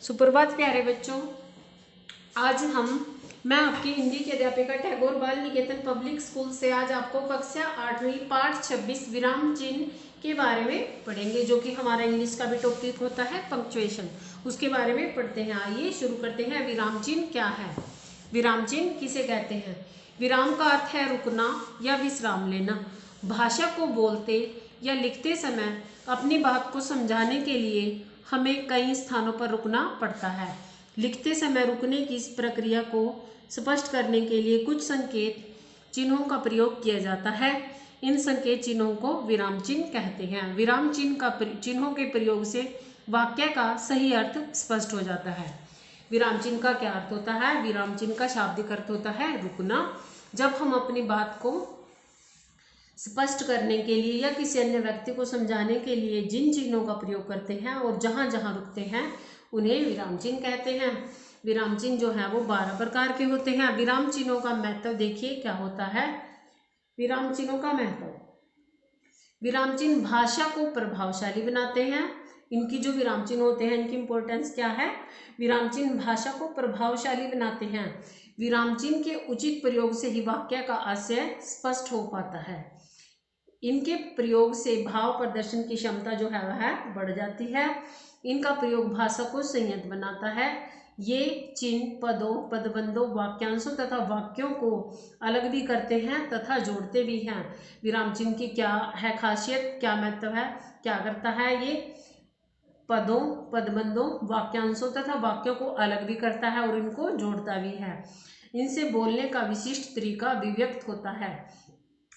सुप्रभात प्यारे बच्चों। आज मैं आपकी हिंदी की अध्यापिका टैगोर बाल निकेतन पब्लिक स्कूल से आज आपको कक्षा 8वीं पाठ 26 विराम चिन्ह के बारे में पढ़ेंगे, जो कि हमारा इंग्लिश का भी टॉपिक होता है पंक्चुएशन। उसके बारे में पढ़ते हैं। आइए शुरू करते हैं। विराम चिन्ह क्या है? विराम चिन्ह किसे कहते हैं? विराम का अर्थ है रुकना या विश्राम लेना। भाषा को बोलते या लिखते समय अपनी बात को समझाने के लिए हमें कई स्थानों पर रुकना पड़ता है। लिखते समय रुकने की इस प्रक्रिया को स्पष्ट करने के लिए कुछ संकेत चिन्हों का प्रयोग किया जाता है। इन संकेत चिन्हों को विराम चिन्ह कहते हैं। विराम चिन्हों के प्रयोग से वाक्य का सही अर्थ स्पष्ट हो जाता है। विराम चिन्ह का क्या अर्थ होता है? विराम चिन्ह का शाब्दिक अर्थ होता है रुकना। जब हम अपनी बात को स्पष्ट करने के लिए या किसी अन्य व्यक्ति को समझाने के लिए जिन चिन्हों का प्रयोग करते हैं और जहां जहां रुकते हैं उन्हें विराम चिन्ह कहते हैं। विराम चिन्ह जो है वो 12 प्रकार के होते हैं। विराम चिन्हों का महत्व देखिए क्या होता है। विराम चिन्हों का महत्व, विराम चिन्ह भाषा को प्रभावशाली बनाते हैं। इनकी जो विराम चिन्ह होते हैं इनकी इंपॉर्टेंस क्या है? विराम चिन्ह भाषा को प्रभावशाली बनाते हैं। विराम चिन्ह के उचित प्रयोग से ही वाक्य का आशय स्पष्ट हो पाता है। इनके प्रयोग से भाव प्रदर्शन की क्षमता जो है वह बढ़ जाती है। इनका प्रयोग भाषा को संयत बनाता है। ये चिन्ह पदों, पदबंधों, वाक्यांशों तथा वाक्यों को अलग भी करते हैं तथा जोड़ते भी हैं। विराम चिन्ह की क्या है खासियत, क्या महत्व है, क्या करता है? ये पदों, पदबंधों, वाक्यांशों तथा वाक्यों को अलग भी करता है और इनको जोड़ता भी है। इनसे बोलने का विशिष्ट तरीका अभिव्यक्त होता है।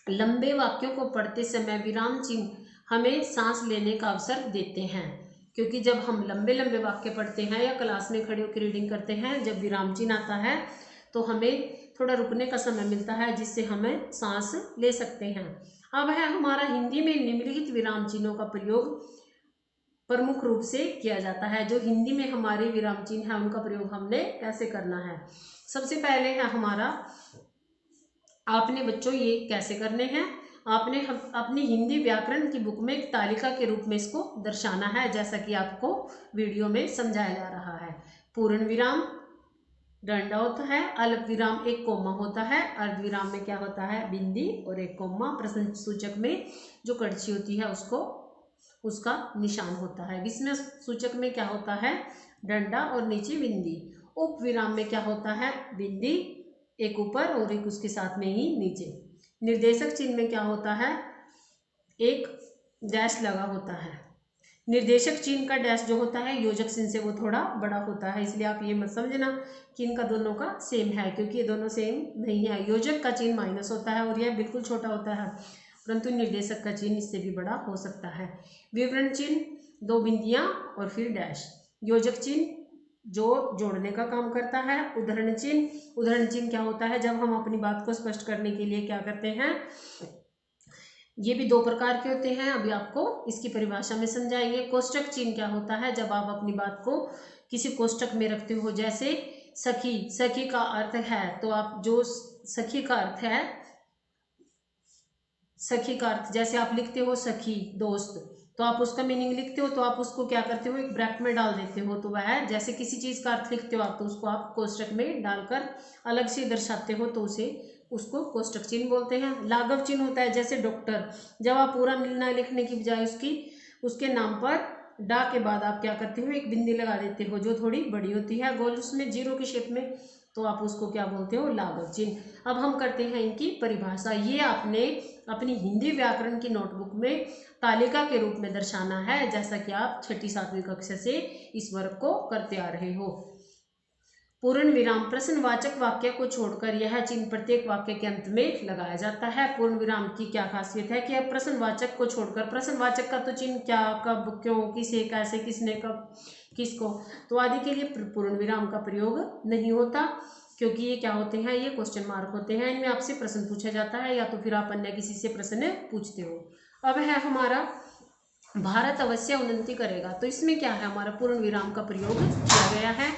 लंबे वाक्यों को पढ़ते समय विराम चिन्ह हमें सांस लेने का अवसर देते हैं, क्योंकि जब हम लंबे लंबे वाक्य पढ़ते हैं या क्लास में खड़े होकर रीडिंग करते हैं, जब विराम चिन्ह आता है तो हमें थोड़ा रुकने का समय मिलता है, जिससे हमें सांस ले सकते हैं। अब है हमारा हिंदी में निम्नलिखित विराम चिन्हों का प्रयोग प्रमुख रूप से किया जाता है। जो हिंदी में हमारे विराम चिन्ह है उनका प्रयोग हमने कैसे करना है। सबसे पहले है हमारा, आपने बच्चों ये कैसे करने हैं, आपने अपनी हिंदी व्याकरण की बुक में एक तालिका के रूप में इसको दर्शाना है, जैसा कि आपको वीडियो में समझाया जा रहा है। पूर्ण विराम डंडा होता है, अल्प विराम एक कोमा होता है, अर्ध विराम में क्या होता है बिंदी और एक कोमा, प्रश्न सूचक में जो कड़छी होती है उसको उसका निशान होता है। विस्मय सूचक में क्या होता है डंडा और नीचे बिंदी। उप विराम में क्या होता है बिंदी एक ऊपर और एक उसके साथ में ही नीचे। निर्देशक चिन्ह में क्या होता है एक डैश लगा होता है। निर्देशक चिन्ह का डैश जो होता है योजक चिन्ह से वो थोड़ा बड़ा होता है, इसलिए आप ये मत समझना कि इनका दोनों का सेम है, क्योंकि ये दोनों सेम नहीं है। योजक का चिन्ह माइनस होता है और यह बिल्कुल छोटा होता है, परंतु निर्देशक का चिन्ह इससे भी बड़ा हो सकता है। विवरण चिन्ह 2 बिंदियां और फिर डैश। योजक चिन्ह जो जोड़ने का काम करता है। उदाहरण चिन्ह क्या होता है जब हम अपनी बात को स्पष्ट करने के लिए क्या करते हैं। ये भी 2 प्रकार के होते हैं, अभी आपको इसकी परिभाषा में समझाएंगे। कोष्टक चिन्ह क्या होता है जब आप अपनी बात को किसी कोष्टक में रखते हो, जैसे सखी, सखी का अर्थ है तो आप जो सखी का अर्थ है, सखी का अर्थ जैसे आप लिखते हो सखी दोस्त, तो आप उसका मीनिंग लिखते हो तो आप उसको क्या करते हो एक ब्रैकेट में डाल देते हो, तो वह जैसे किसी चीज का अर्थ लिखते हो आप तो उसको आप कोष्टक में डालकर अलग से दर्शाते हो, तो उसको कोष्टक चिन्ह बोलते हैं। लाघव चिन्ह होता है जैसे डॉक्टर, जब आप पूरा मिलना लिखने की बजाय उसके नाम पर डा के बाद आप क्या करते हो एक बिंदी लगा देते हो जो थोड़ी बड़ी होती है गोल उसमें जीरो की शेप में, तो आप उसको क्या बोलते हो लाघव चिन्ह। अब हम करते हैं इनकी परिभाषा। ये आपने अपनी हिंदी व्याकरण की नोटबुक में तालिका के रूप में दर्शाना है, जैसा कि आप 6ठी 7वीं कक्षा से इस वर्ग को करते आ रहे हो। पूर्ण विराम प्रश्नवाचक वाक्य को छोड़कर यह चिन्ह प्रत्येक वाक्य के अंत में लगाया जाता है। पूर्ण विराम की क्या खासियत है कि अब प्रश्नवाचक को छोड़कर, प्रश्नवाचक का तो चिन्ह क्या, कब, क्यों, किसे, कैसे, किसने, कब, किसको, तो आदि के लिए पूर्ण विराम का प्रयोग नहीं होता, क्योंकि ये क्या होते हैं ये क्वेश्चन मार्क होते हैं। इनमें आपसे प्रश्न पूछा जाता है या तो फिर आप अन्य किसी से प्रश्न पूछते हो। अब है हमारा भारत अवश्य उन्नति करेगा, तो इसमें क्या है हमारा पूर्ण विराम का प्रयोग किया गया है।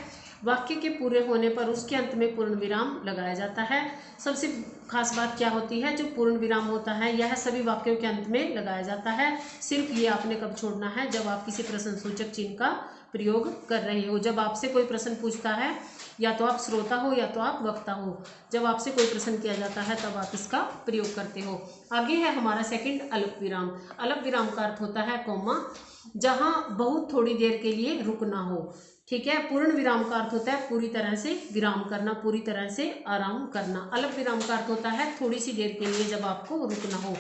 वाक्य के पूरे होने पर उसके अंत में पूर्ण विराम लगाया जाता है। सबसे खास बात क्या होती है, जो पूर्ण विराम होता है यह सभी वाक्यों के अंत में लगाया जाता है। सिर्फ ये आपने कब छोड़ना है, जब आप किसी प्रश्नसूचक चिन्ह का प्रयोग कर रहे हो। जब आपसे कोई प्रश्न पूछता है, या तो आप श्रोता हो या तो आप वक्ता हो, जब आपसे कोई प्रश्न किया जाता है तब आप इसका प्रयोग करते हो। आगे है हमारा सेकंड अल्प विराम। अल्प विराम का अर्थ होता है कॉमा, जहां बहुत थोड़ी देर के लिए रुकना हो। ठीक है। पूर्ण विराम का अर्थ होता है पूरी तरह से विराम करना, पूरी तरह से आराम करना। अल्प विराम का अर्थ होता है थोड़ी सी देर के लिए जब आपको रुकना हो,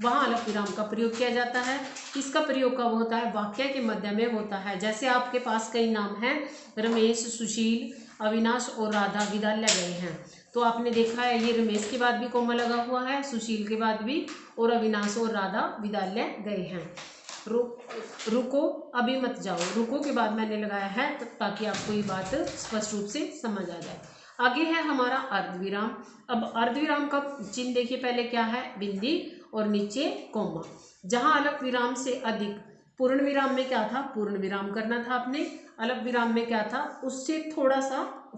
वहाँ अल्प विराम का प्रयोग किया जाता है। इसका प्रयोग कब होता है, वाक्य के मध्य में होता है। जैसे आपके पास कई नाम हैं, रमेश, सुशील, अविनाश और राधा विद्यालय गए हैं, तो आपने देखा है ये रमेश के बाद भी कोमा लगा हुआ है, सुशील के बाद भी, और अविनाश और राधा विद्यालय गए हैं। रुको अभी मत जाओ, रुको के बाद मैंने लगाया है ताकि आपको ये बात स्पष्ट रूप से समझ आ जाए। आगे है हमारा अर्धविराम। अब अर्धविराम का चिन्ह देखिए, पहले क्या है, बिंदी और नीचे कोमा। जहां अल्प विराम से अधिक, पूर्ण विराम में क्या था, पूर्ण विराम करना था आपने, अल्प विराम में क्या था, उससे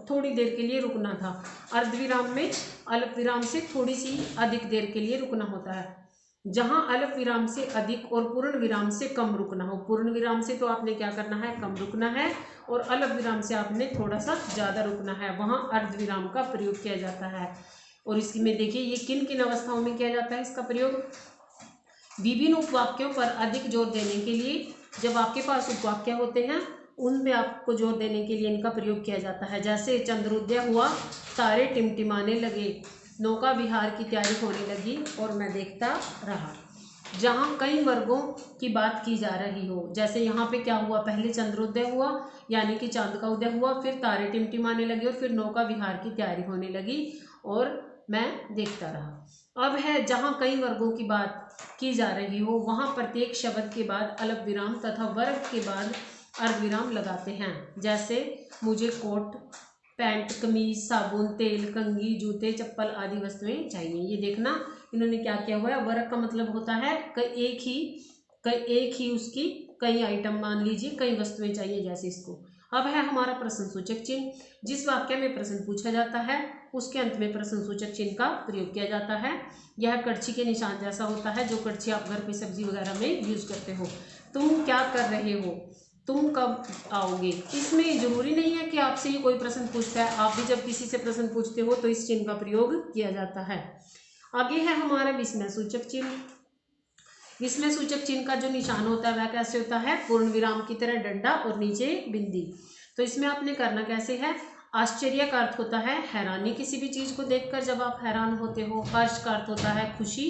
थोड़ी देर के लिए रुकना था। अर्धविराम में अल्प विराम से थोड़ी सी अधिक देर के लिए रुकना होता है। जहां अल्प विराम से अधिक और पूर्ण विराम से कम रुकना हो, पूर्ण विराम से तो आपने क्या करना है, कम रुकना है, और अल्प विराम से आपने थोड़ा सा ज़्यादा रुकना है, वहां अर्धविराम का प्रयोग किया जाता है। और इसमें देखिए ये किन किन अवस्थाओं में किया जाता है इसका प्रयोग। विभिन्न उपवाक्यों पर अधिक जोर देने के लिए, जब आपके पास उपवाक्य होते हैं उनमें आपको जोर देने के लिए इनका प्रयोग किया जाता है। जैसे चंद्रोदय हुआ, तारे टिमटिमाने लगे, नौका विहार की तैयारी होने लगी और मैं देखता रहा। जहाँ कई वर्गों की बात की जा रही हो, जैसे यहाँ पे क्या हुआ, पहले चंद्रोदय हुआ यानी कि चांद का उदय हुआ, फिर तारे टिमटिमाने लगे और फिर नौका विहार की तैयारी होने लगी और मैं देखता रहा। अब है जहाँ कई वर्गों की बात की जा रही हो, वहाँ प्रत्येक शब्द के बाद अल्प विराम तथा वर्ग के बाद अर्धविराम लगाते हैं। जैसे मुझे कोट, पैंट, कमीज, साबुन, तेल, कंघी, जूते, चप्पल आदि वस्तुएं चाहिए। ये देखना इन्होंने क्या किया हुआ है, वर्ग का मतलब होता है एक ही उसकी कई आइटम, मान लीजिए कई वस्तुएं चाहिए, जैसे इसको। अब है हमारा प्रश्नसूचक चिन्ह। जिस वाक्य में प्रश्न पूछा जाता है उसके अंत में प्रश्नसूचक चिन्ह का प्रयोग किया जाता है। यह कड़छी के निशान जैसा होता है, जो कड़छी आप घर पे सब्जी वगैरह में यूज करते हो। तुम क्या कर रहे हो, तुम कब आओगे। इसमें जरूरी नहीं है कि आपसे ही कोई प्रश्न पूछता है, आप भी जब किसी से प्रश्न पूछते हो तो इस चिन्ह का प्रयोग किया जाता है। आगे है हमारा विस्मय सूचक चिन्ह। विस्मय सूचक चिन्ह का जो निशान होता है वह कैसे होता है, पूर्ण विराम की तरह डंडा और नीचे बिंदी। तो इसमें आपने करना कैसे है, आश्चर्य का अर्थ होता है हैरानी, किसी भी चीज को देखकर जब आप हैरान होते हो। हर्ष का अर्थ होता है खुशी,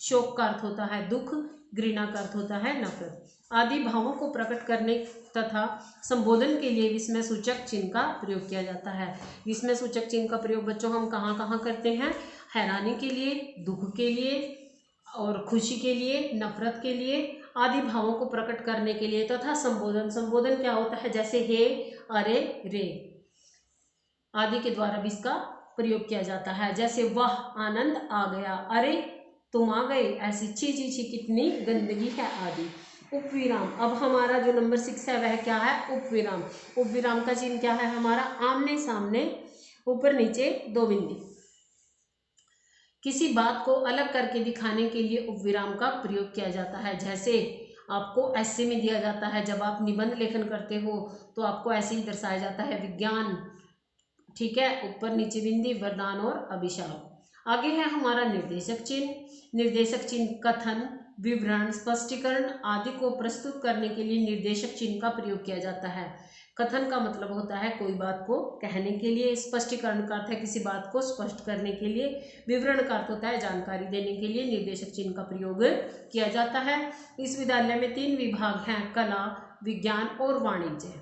शोक का अर्थ होता है दुख, घृणा का अर्थ होता है नफरत। आदि भावों को प्रकट करने तथा संबोधन के लिए विस्मय सूचक चिन्ह का प्रयोग किया जाता है। विस्मय सूचक चिन्ह का प्रयोग बच्चों हम कहाँ कहाँ करते हैं, हैरानी के लिए, दुख के लिए और खुशी के लिए, नफरत के लिए, आदि भावों को प्रकट करने के लिए तथा संबोधन। संबोधन क्या होता है, जैसे हे, अरे, रे आदि के द्वारा भी इसका प्रयोग किया जाता है। जैसे वाह आनंद आ गया, अरे तुम आ गए, ऐसी छी छी छी कितनी गंदगी है आदि। उपविराम। अब हमारा जो नंबर 6 है वह क्या है, उपविराम। उपविराम का चिन्ह क्या है हमारा, आमने सामने, ऊपर नीचे दो बिंदी। किसी बात को अलग करके दिखाने के लिए उपविराम का प्रयोग किया जाता है। जैसे आपको ऐसे में दिया जाता है, जब आप निबंध लेखन करते हो तो आपको ऐसे ही दर्शाया जाता है, विज्ञान, ठीक है, ऊपर नीचे बिंदी, वरदान और अभिशाप। आगे है हमारा निर्देशक चिन्ह। निर्देशक चिन्ह कथन, विवरण, स्पष्टीकरण आदि को प्रस्तुत करने के लिए निर्देशक चिन्ह का प्रयोग किया जाता है। कथन का मतलब होता है कोई बात को कहने के लिए, स्पष्टीकरण का अर्थ है किसी बात को स्पष्ट करने के लिए, विवरण का अर्थ होता है जानकारी देने के लिए निर्देशक चिन्ह का प्रयोग किया जाता है। इस विद्यालय में 3 विभाग हैं, कला, विज्ञान और वाणिज्य।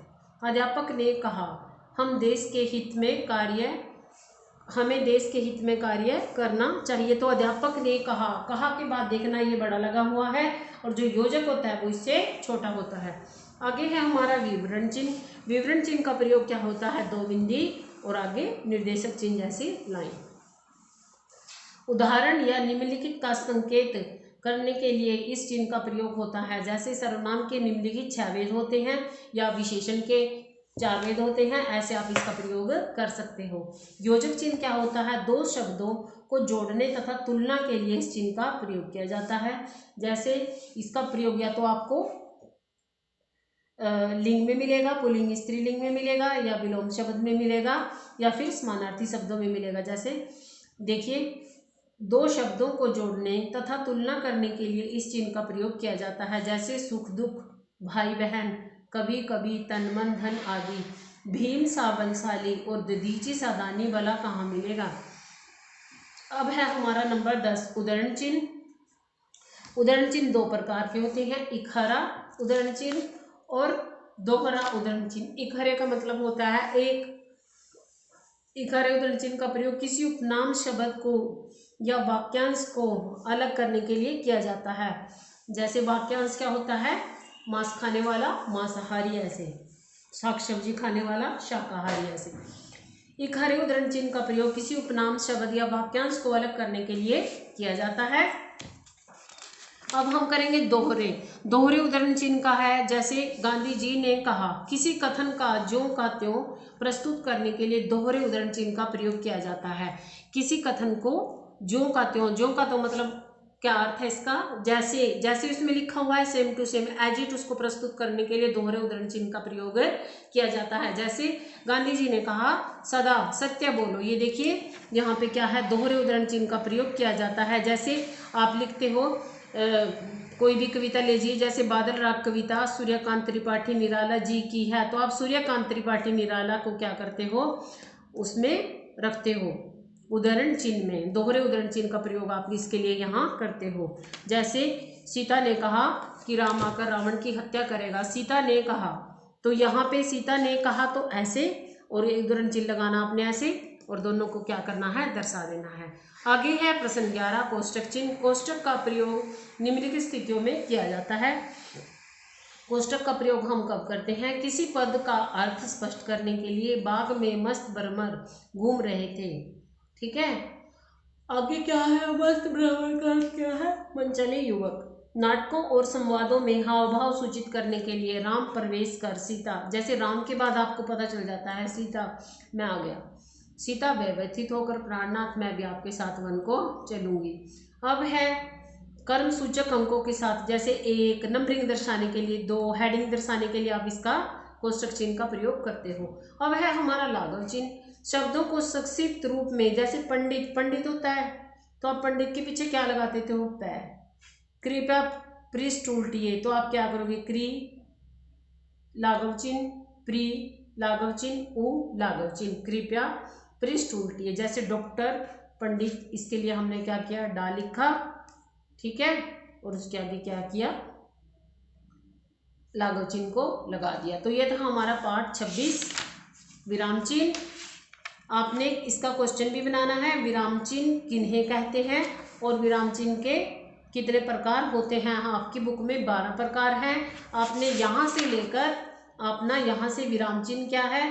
अध्यापक ने कहा हमें देश के हित में कार्य करना चाहिए। तो अध्यापक ने कहा, कहा के बाद देखना ये बड़ा लगा हुआ है और जो योजक होता है वो इससे छोटा होता है। आगे है हमारा विवरण चिन्ह। विवरण चिन्ह का प्रयोग क्या होता है, दो बिंदी और आगे निर्देशक चिन्ह जैसी लाइन। उदाहरण या निम्नलिखित का संकेत करने के लिए इस चिन्ह का प्रयोग होता है। जैसे सर्वनाम के निम्नलिखित 6 भेद होते हैं या विशेषण के 4 भेद होते हैं, ऐसे आप इसका प्रयोग कर सकते हो। योजक चिन्ह क्या होता है? दो शब्दों को जोड़ने तथा तुलना के लिए इस चिन्ह का प्रयोग किया जाता है। जैसे इसका प्रयोग या तो आपको लिंग में मिलेगा, पुल्लिंग स्त्रीलिंग में मिलेगा, या विलोम शब्द में मिलेगा, या फिर समानार्थी शब्दों में मिलेगा। जैसे देखिए, दो शब्दों को जोड़ने तथा तुलना करने के लिए इस चिन्ह का प्रयोग किया जाता है। जैसे सुख दुख, भाई बहन, कभी कभी, तन मन धन आदि। भीम सा बलशाली और दधीची सा दानी वाला कहाँ मिलेगा। अब है हमारा नंबर 10 उदाहरण चिन्ह। उदाहरण चिन्ह दो प्रकार के होते हैं, इकहरा उदाहरण चिन्ह और दोहरा उदाहरण चिन्ह। इकहरे का मतलब होता है इकहरे उदाहरण चिन्ह का प्रयोग किसी उपनाम शब्द को या वाक्यांश को अलग करने के लिए किया जाता है। जैसे वाक्यांश क्या होता है? मांस खाने वाला मांसाहारी, ऐसे शाक सब्जी खाने वाला शाकाहारी, ऐसे। इकहरे उदाहरण चिन्ह का प्रयोग किसी उपनाम शब्द या वाक्यांश को अलग करने के लिए किया जाता है। अब हम करेंगे दोहरे उदाहरण चिन्ह का है। जैसे गांधी जी ने कहा, किसी कथन का ज्यों का त्यों प्रस्तुत करने के लिए दोहरे उदाहरण चिन्ह का प्रयोग किया जाता है। किसी कथन को ज्यों का त्यों मतलब क्या अर्थ है इसका? जैसे उसमें लिखा हुआ है same to same as it, उसको प्रस्तुत करने के लिए दोहरे उदाहरण चिन्ह का प्रयोग किया जाता है। जैसे गांधी जी ने कहा, सदा सत्य बोलो। ये देखिए यहाँ पे क्या है? दोहरे उदाहरण चिन्ह का प्रयोग किया जाता है। जैसे आप लिखते हो कोई भी कविता लीजिए, जैसे बादल राग कविता सूर्यकांत त्रिपाठी निराला जी की है, तो आप सूर्यकांत त्रिपाठी निराला को क्या करते हो? उसमें रखते हो उदाहरण चिन्ह में। दोहरे उदाहरण चिन्ह का प्रयोग आप इसके लिए यहाँ करते हो। जैसे सीता ने कहा कि राम आकर रावण की हत्या करेगा। सीता ने कहा, तो यहाँ पे सीता ने कहा तो ऐसे, और एक उदाहरण चिन्ह लगाना आपने ऐसे, और दोनों को क्या करना है? दर्शा देना है। आगे है प्रश्न 11 कोष्टक चिन्ह। कोष्टक का प्रयोग निम्नलिखित स्थितियों में किया जाता है। कोष्टक का प्रयोग हम कब करते हैं? किसी पद का अर्थ स्पष्ट करने के लिए बाग में मस्त भ्रमर घूम रहे थे। ठीक है, आगे क्या है? मस्त भ्रमर का अर्थ क्या है? मनचले युवक। नाटकों और संवादों में हाव भाव सूचित करने के लिए राम प्रवेश कर सीता। जैसे राम के बाद आपको पता चल जाता है सीता, मैं आ गया। सीता व्यथित होकर, प्राणनाथ मैं भी आपके साथ वन को चलूंगी। अब है कर्म सूचक अंकों के साथ, जैसे 1 नंबरिंग दर्शाने के लिए, 2 हेडिंग दर्शाने के लिए आप इसका कोष्टक चिन्ह का प्रयोग करते हो। अब है हमारा लाघव चिन्ह। शब्दों को संक्षिप्त रूप में, जैसे पंडित होता है तो आप पंडित के पीछे क्या लगा देते हो? पैर। कृपया पृष्ठ उल्टिए, तो आप क्या करोगे? क्री लाघव चिन्ह, प्री लाघव चिन्ह, उ लाघव चिन्ह। कृपया पृष्ठ उल्टिए। जैसे डॉक्टर, पंडित, इसके लिए हमने क्या किया? डा लिखा, ठीक है, और उसके आगे क्या किया? लाघव चिन्ह को लगा दिया। तो ये था हमारा पाठ 26 विराम चिन्ह। आपने इसका क्वेश्चन भी बनाना है, विराम चिन्ह किन्हें कहते हैं और विराम चिन्ह के कितने प्रकार होते हैं। आपकी बुक में 12 प्रकार हैं। आपने यहाँ से लेकर अपना यहाँ से विराम चिन्ह क्या है,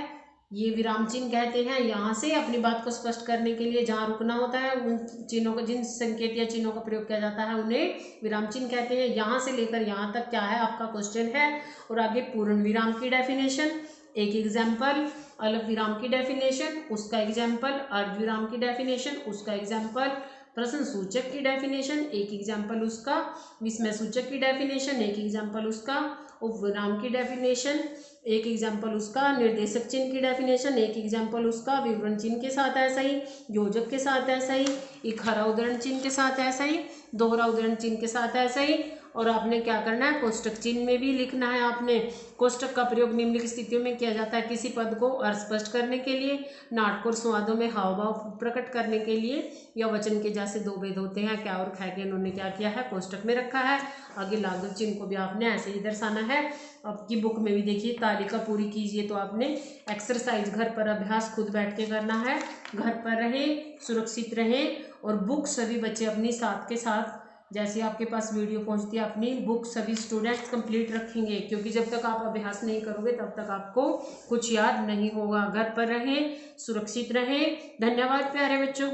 ये विराम चिन्ह कहते हैं। यहाँ से अपनी बात को स्पष्ट करने के लिए जहाँ रुकना होता है, उन चिन्हों को, जिन संकेत या चिन्हों का प्रयोग किया जाता है, उन्हें विराम चिन्ह कहते हैं। यहाँ से लेकर यहाँ तक क्या है आपका क्वेश्चन है। और आगे पूर्ण विराम की डेफिनेशन, एक एग्जाम्पल, अल्प विराम की डेफिनेशन, उसका एग्जाम्पल, अर्धविराम की डेफिनेशन, उसका एग्जाम्पल, प्रश्न सूचक की डेफिनेशन, एक एग्जाम्पल उसका, विस्मय सूचक की डेफिनेशन, एक एग्जाम्पल उसका, उपविराम की डेफिनेशन, एक एग्जाम्पल उसका, निर्देशक चिन्ह की डेफिनेशन, एक एग्जाम्पल उसका, विवरण चिन्ह के साथ ऐसा ही, योजक के साथ ऐसा ही, इकहरा उदाहरण चिन्ह के साथ ऐसा ही, दोहरा उदाहरण चिन्ह के साथ ऐसा ही। और आपने क्या करना है? कोष्टक चिन्ह में भी लिखना है आपने। कोष्टक का प्रयोग निम्नलिखित स्थितियों में किया जाता है। किसी पद को अर्थ स्पष्ट करने के लिए, नाटक और संवादों में हाव भाव प्रकट करने के लिए, या वचन के जैसे 2 भेद होते हैं, क्या और खै के इन्होंने क्या किया है? कोष्टक में रखा है। आगे लाघव चिन्ह को भी आपने ऐसे ही दर्शाना है। आपकी बुक में भी देखिए, तालिका पूरी कीजिए। तो आपने एक्सरसाइज घर पर अभ्यास खुद बैठ के करना है। घर पर रहें, सुरक्षित रहें, और बुक सभी बच्चे अपनी साथ के साथ, जैसे आपके पास वीडियो पहुंचती है, अपनी बुक सभी स्टूडेंट्स कंप्लीट रखेंगे, क्योंकि जब तक आप अभ्यास नहीं करोगे तब तक आपको कुछ याद नहीं होगा। घर पर रहें, सुरक्षित रहें। धन्यवाद प्यारे बच्चों।